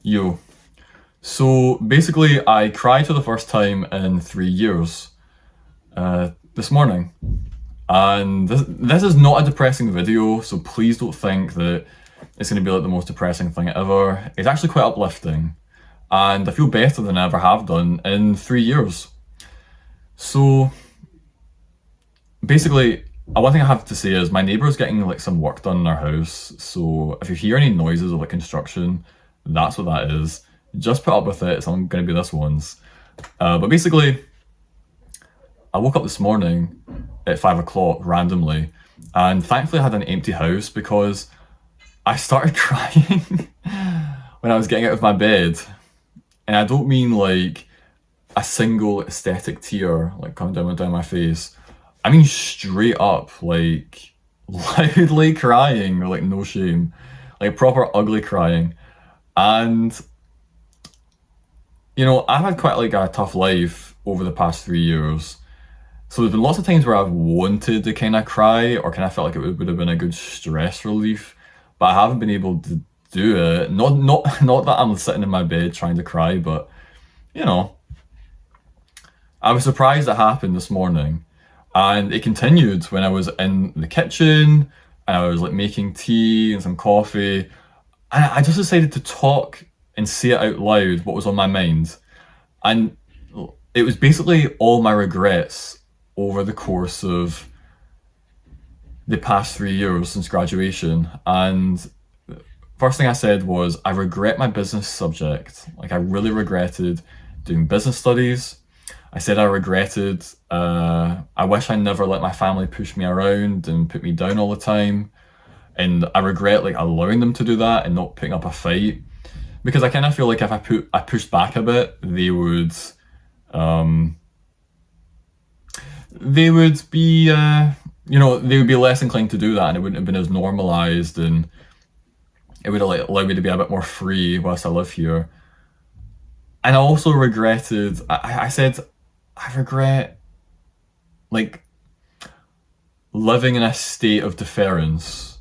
Yo. So basically, I cried for the first time in 3 years this morning. And this is not a depressing video, so please don't think that it's going to be like the most depressing thing ever. It's actually quite uplifting. And I feel better than I ever have done in 3 years. So basically, one thing I have to say is my neighbour's getting like some work done in our house. So if you hear any noises of like construction, that's what that is. Just put up with it. It's only going to be this once. But basically, I woke up this morning at 5 o'clock randomly, and thankfully I had an empty house because I started crying when I was getting out of my bed. And I don't mean like a single aesthetic tear like coming down my face. I mean straight up, like loudly crying, or like no shame, like proper ugly crying. And you know, I've had quite like a tough life over the past 3 years. So there's been lots of times where I've wanted to kind of cry, or kind of felt like it would have been a good stress relief, but I haven't been able to do it. Not that I'm sitting in my bed trying to cry, but you know, I was surprised it happened this morning, and it continued when I was in the kitchen and I was like making tea and some coffee, and I just decided to talk and say it out loud what was on my mind, and it was basically all my regrets over the course of the past 3 years since graduation. And first thing I said was, I regret my business subject. Like, I really regretted doing business studies. I said I regretted, I wish I never let my family push me around and put me down all the time. And I regret like allowing them to do that and not putting up a fight. Because I kind of feel like if I pushed back a bit, they would be, they would be less inclined to do that, and it wouldn't have been as normalized, and it would have like allowed me to be a bit more free whilst I live here. And I also regretted, I said, I regret like living in a state of deference.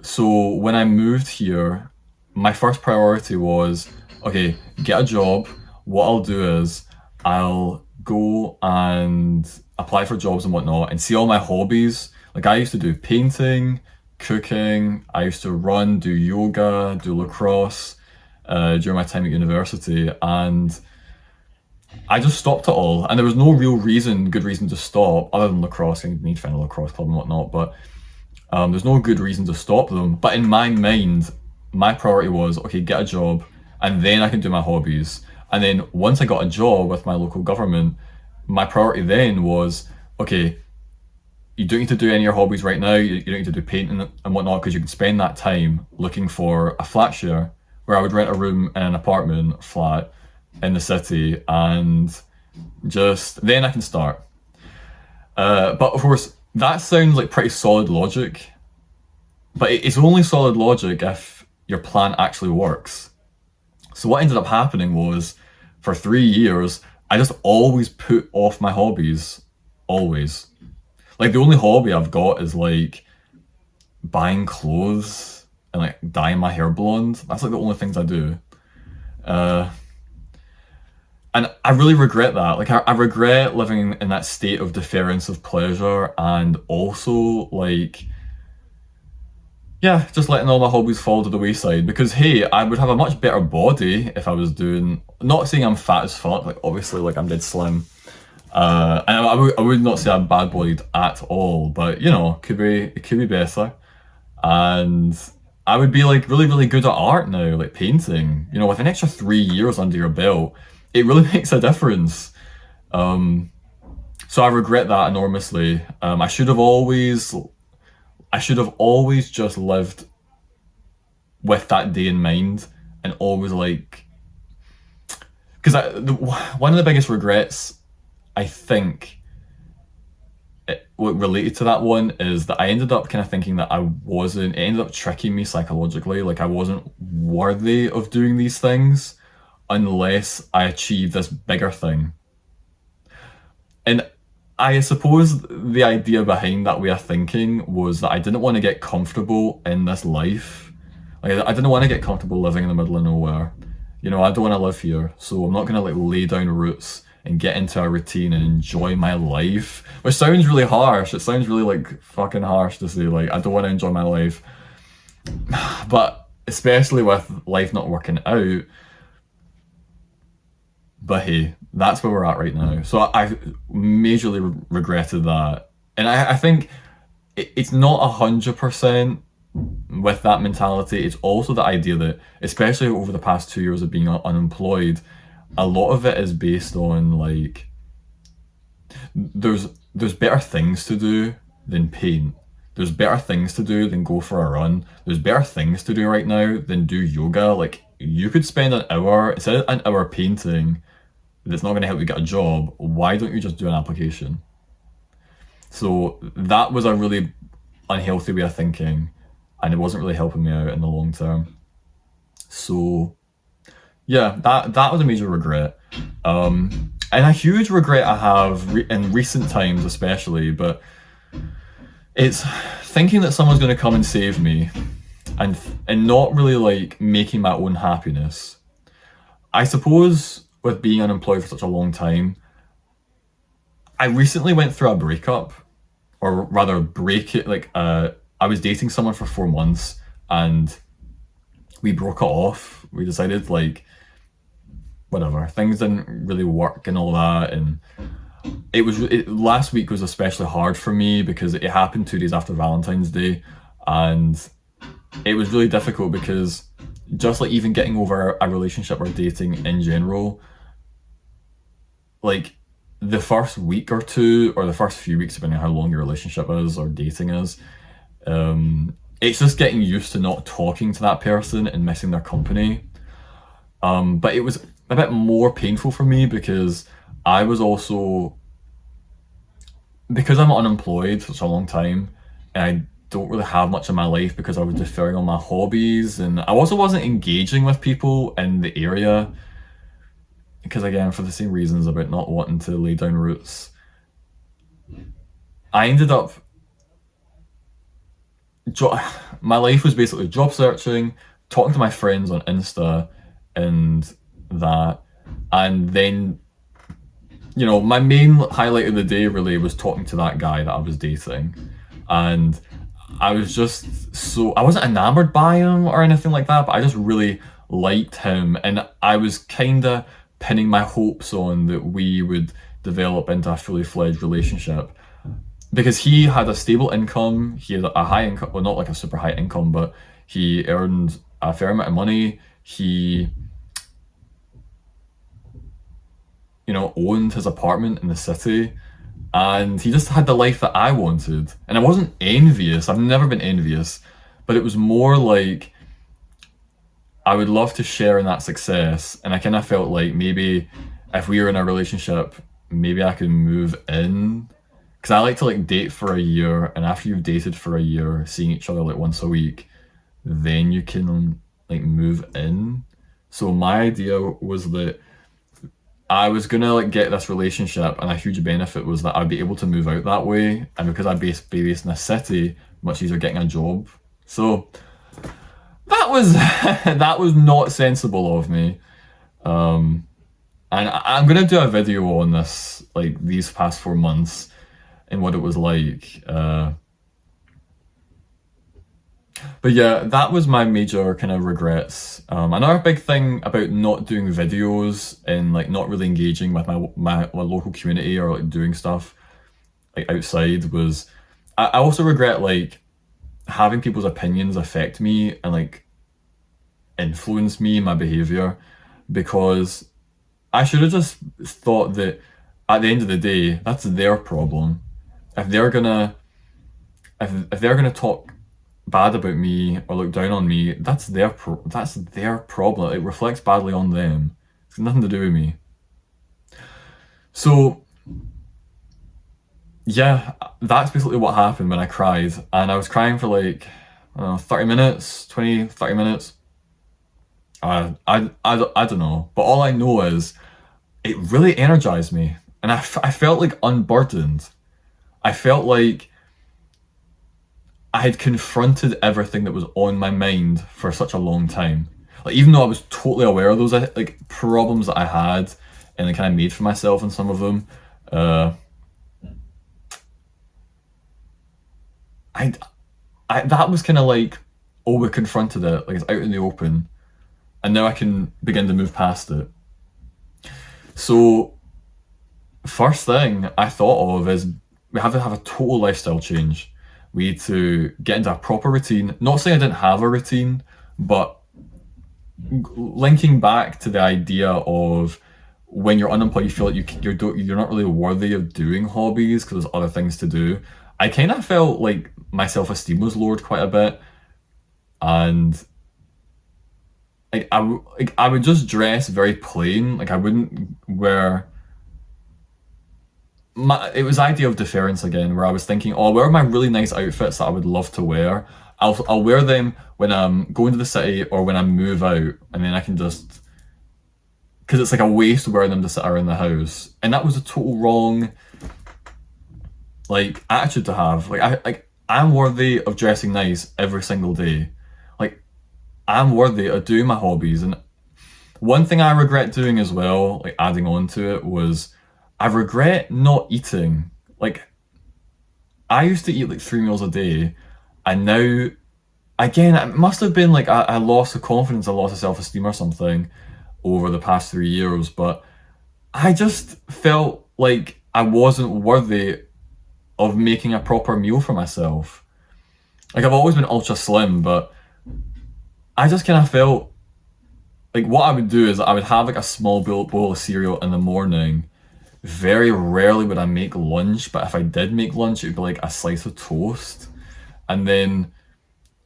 So when I moved here, my first priority was, okay, get a job. What I'll do is I'll go and apply for jobs and whatnot and see all my hobbies. Like, I used to do painting, cooking, I used to run, do yoga, do lacrosse during my time at university, and I just stopped it all. And there was no real good reason to stop, other than lacrosse. I need to find a lacrosse club and whatnot, but there's no good reason to stop them. But in my mind, my priority was, okay, get a job, and then I can do my hobbies. And then once I got a job with my local government, my priority then was, okay, you don't need to do any of your hobbies right now. You don't need to do painting and whatnot, because you can spend that time looking for a flat share, where I would rent a room in an apartment flat in the city, and just then I can start. But of course, that sounds like pretty solid logic, but it's only solid logic if your plan actually works. So what ended up happening was, for 3 years, I just always put off my hobbies. Always. Like, the only hobby I've got is like buying clothes and like dyeing my hair blonde. That's like the only things I do. And I really regret that. Like, I regret living in that state of deference of pleasure, and also like, yeah, just letting all my hobbies fall to the wayside. Because hey, I would have a much better body if I was doing, not saying I'm fat as fuck, like obviously like I'm dead slim. And I would not say I'm bad bodied at all, but you know, it could be better. And I would be like really, really good at art now, like painting. You know, with an extra 3 years under your belt, it really makes a difference. So I regret that enormously. I should have always just lived with that day in mind, and always like, because one of the biggest regrets, I think, what related to that one, is that I ended up kind of thinking that it ended up tricking me psychologically, like I wasn't worthy of doing these things unless I achieved this bigger thing. And I suppose the idea behind that way of thinking was that I didn't want to get comfortable in this life. Like I didn't want to get comfortable living in the middle of nowhere. You know, I don't want to live here, so I'm not gonna like lay down roots and get into a routine and enjoy my life. Which sounds really harsh. It sounds really like fucking harsh to say like I don't want to enjoy my life. But especially with life not working out. But hey, that's where we're at right now. So I majorly regretted that. And I think it's not 100% with that mentality. It's also the idea that, especially over the past 2 years of being unemployed, a lot of it is based on like there's better things to do than paint. There's better things to do than go for a run. There's better things to do right now than do yoga. Like you could spend an hour instead of an hour painting that's not going to help you get a job. Why don't you just do an application? So that was a really unhealthy way of thinking, and it wasn't really helping me out in the long term. So yeah, that was a major regret. And a huge regret I have in recent times especially, but it's thinking that someone's going to come and save me and not really like making my own happiness. I suppose with being unemployed for such a long time, I recently went through a breakup, or rather break it, like I was dating someone for 4 months and we broke it off. We decided like whatever, things didn't really work and all that, and last week was especially hard for me because it happened 2 days after Valentine's Day, and it was really difficult because just like even getting over a relationship or dating in general, like the first week or two or the first few weeks, depending on how long your relationship is or dating is, it's just getting used to not talking to that person and missing their company. But it was a bit more painful for me because I was also, because I'm unemployed for such a long time and I don't really have much in my life because I was deferring on my hobbies, and I also wasn't engaging with people in the area because, again, for the same reasons about not wanting to lay down roots. I ended up my life was basically job searching, talking to my friends on Insta and that, and then, you know, my main highlight of the day really was talking to that guy that I was dating, and I was just so, I wasn't enamored by him or anything like that, but I just really liked him, and I was kind of pinning my hopes on that we would develop into a fully fledged relationship because he had a stable income. He had a high income, well, not like a super high income, but he earned a fair amount of money. He, you know, owned his apartment in the city, and he just had the life that I wanted. And I wasn't envious. I've never been envious, but it was more like I would love to share in that success. And I kind of felt like maybe if we were in a relationship, maybe I could move in. Because I like to like date for a year, and after you've dated for a year, seeing each other like once a week, then you can like move in. So my idea was that I was gonna like get this relationship, and a huge benefit was that I'd be able to move out that way, and because I'd be based in a city, much easier getting a job. So that was that was not sensible of me. And I'm gonna do a video on this, like these past 4 months and what it was like. But yeah, that was my major kind of regrets. Another big thing about not doing videos and like not really engaging with my local community or like doing stuff like outside was, I also regret like having people's opinions affect me and like influence me in my behavior, because I should have just thought that at the end of the day, that's their problem. If they're gonna talk bad about me or look down on me, that's their problem. It reflects badly on them. It's got nothing to do with me. So yeah, that's basically what happened when I cried, and I was crying for like, I don't know, 30 minutes, 20, 30 minutes. I don't know, but all I know is it really energized me, and I felt like unburdened. I felt like I had confronted everything that was on my mind for such a long time. Like, even though I was totally aware of those like problems that I had and I kind of made for myself in some of them, I that was kind of like, oh, we confronted it, like it's out in the open, and now I can begin to move past it. So, first thing I thought of is we have to have a total lifestyle change. We need to get into a proper routine. Not saying I didn't have a routine, but linking back to the idea of when you're unemployed, you feel like you're not really worthy of doing hobbies because there's other things to do. I kind of felt like my self-esteem was lowered quite a bit, and I would just dress very plain. Like I wouldn't wear it was the idea of deference again, where I was thinking, oh, where are my really nice outfits that I would love to wear? I'll wear them when I'm going to the city or when I move out, and then I can just, because it's like a waste wearing them to sit around the house, and that was a total wrong like attitude to have. I'm worthy of dressing nice every single day. Like I'm worthy of doing my hobbies, and one thing I regret doing as well, like adding on to it, was I regret not eating. Like, I used to eat like 3 meals a day, and now, again, it must have been like I lost the confidence, I lost the self-esteem or something over the past 3 years, but I just felt like I wasn't worthy of making a proper meal for myself. Like, I've always been ultra slim, but I just kind of felt like what I would do is I would have like a small bowl of cereal in the morning. Very rarely would I make lunch, but if I did make lunch, it would be like a slice of toast. And then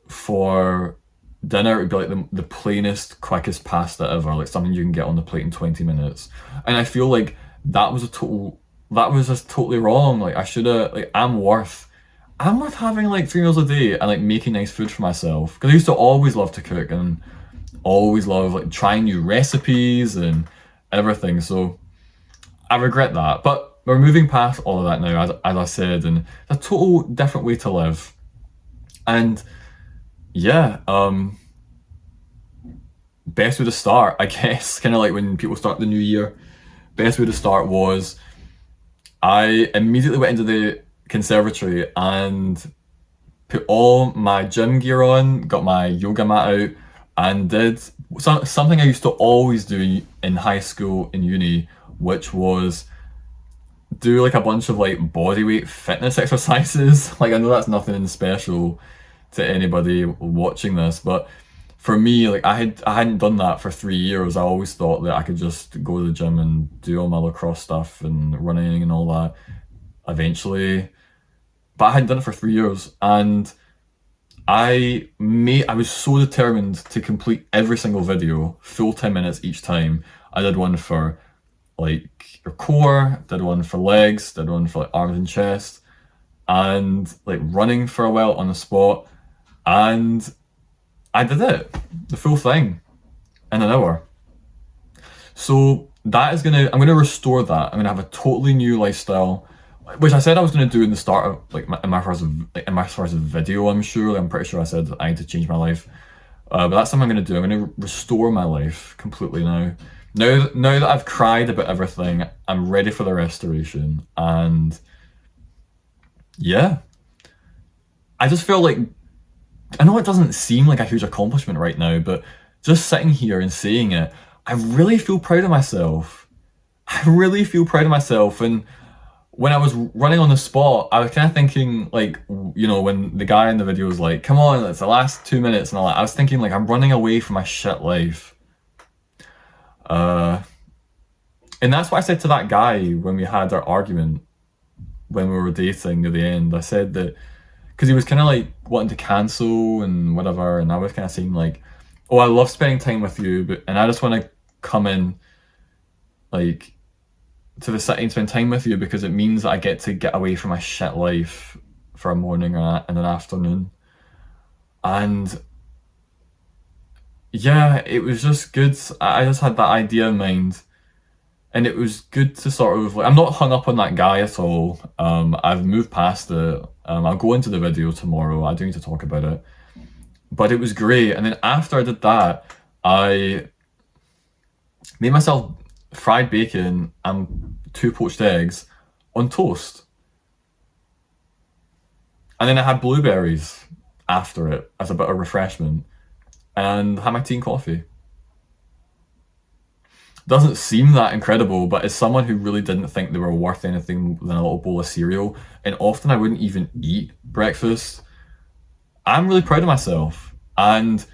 for dinner, it would be like the plainest, quickest pasta ever, like something you can get on the plate in 20 minutes. And I feel like that was just totally wrong. Like I should have, like I'm worth having like 3 meals a day and like making nice food for myself. Because I used to always love to cook and always love like trying new recipes and everything. So I regret that, but we're moving past all of that now, as I said, and it's a total different way to live. And yeah, best way to start, I guess, kind of like when people start the new year, best way to start was I immediately went into the conservatory and put all my gym gear on, got my yoga mat out, and did something I used to always do in high school and uni, which was do like a bunch of like bodyweight fitness exercises. Like I know that's nothing special to anybody watching this, but for me, like I hadn't done that for 3 years. I always thought that I could just go to the gym and do all my lacrosse stuff and running and all that eventually. But I hadn't done it for 3 years, and I was so determined to complete every single video, full 10 minutes each time. I did one for like your core, did one for legs, did one for like arms and chest, and like running for a while on the spot, and I did it, the full thing, in an hour. So I'm gonna restore that. I'm gonna have a totally new lifestyle, which I said I was gonna do in the start of like in my first video. I'm pretty sure I said I need to change my life, but that's something I'm gonna do. I'm gonna restore my life completely now. Now that I've cried about everything, I'm ready for the restoration. And yeah, I just feel like, I know it doesn't seem like a huge accomplishment right now, but just sitting here and saying it, I really feel proud of myself. I really feel proud of myself. And when I was running on the spot, I was kind of thinking like, when the guy in the video was like, come on, it's the last 2 minutes and all that, I was thinking like, I'm running away from my shit life. And that's what I said to that guy when we had our argument, when we were dating near the end. I said that, because he was kind of like wanting to cancel and whatever, and I was kind of saying like, oh, I love spending time with you, and I just want to come in like to the city and spend time with you because it means that I get to get away from my shit life for a morning and an afternoon. And yeah, it was just good. I just had that idea in mind, And it was good to sort of like, I'm not hung up on that guy at all. I've moved past it. I'll go into the video tomorrow. I do need to talk about it. But it was great. And then after I did that, I made myself fried bacon and 2 poached eggs on toast. And then I had blueberries after it as a bit of refreshment and had my tea and coffee. Doesn't seem that incredible, but as someone who really didn't think they were worth anything than a little bowl of cereal, and often I wouldn't even eat breakfast, I'm really proud of myself. And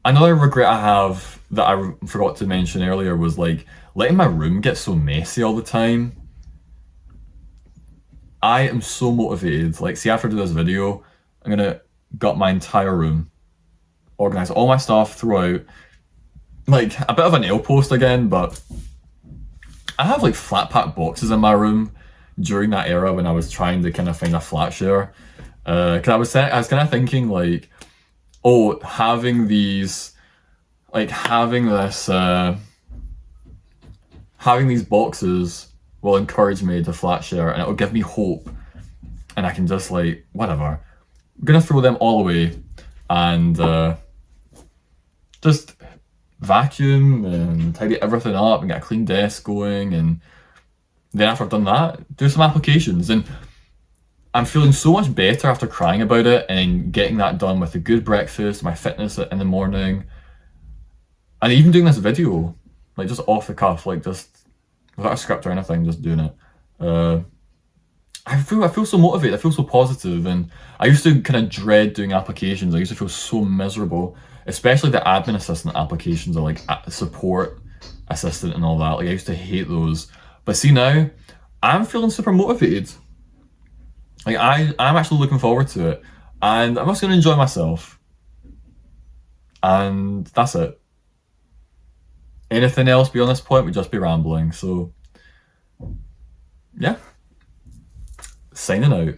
another regret I have that I forgot to mention earlier was like letting my room get so messy all the time. I am so motivated. Like, see, after I do this video, I'm gonna gut my entire room, organize all my stuff, throw out like a bit of a nail post again, but I have like flat pack boxes in my room during that era when I was trying to kind of find a flat share. Because I was kind of thinking like, oh, having these, like having this, having these boxes will encourage me to flat share and it will give me hope, and I can just like whatever. I'm gonna throw them all away and just vacuum and tidy everything up and get a clean desk going, and then after I've done that, do some applications. And I'm feeling so much better after crying about it and getting that done with a good breakfast, my fitness in the morning, and even doing this video, like just off the cuff, like just without a script or anything, just doing it. I feel so motivated, I feel so positive, and I used to kind of dread doing applications. I used to feel so miserable, especially the admin assistant applications or like support assistant and all that. Like I used to hate those. But see now, I'm feeling super motivated. Like I'm actually looking forward to it, and I'm just gonna enjoy myself. And that's it. Anything else beyond this point would just be rambling. So yeah. Signing out.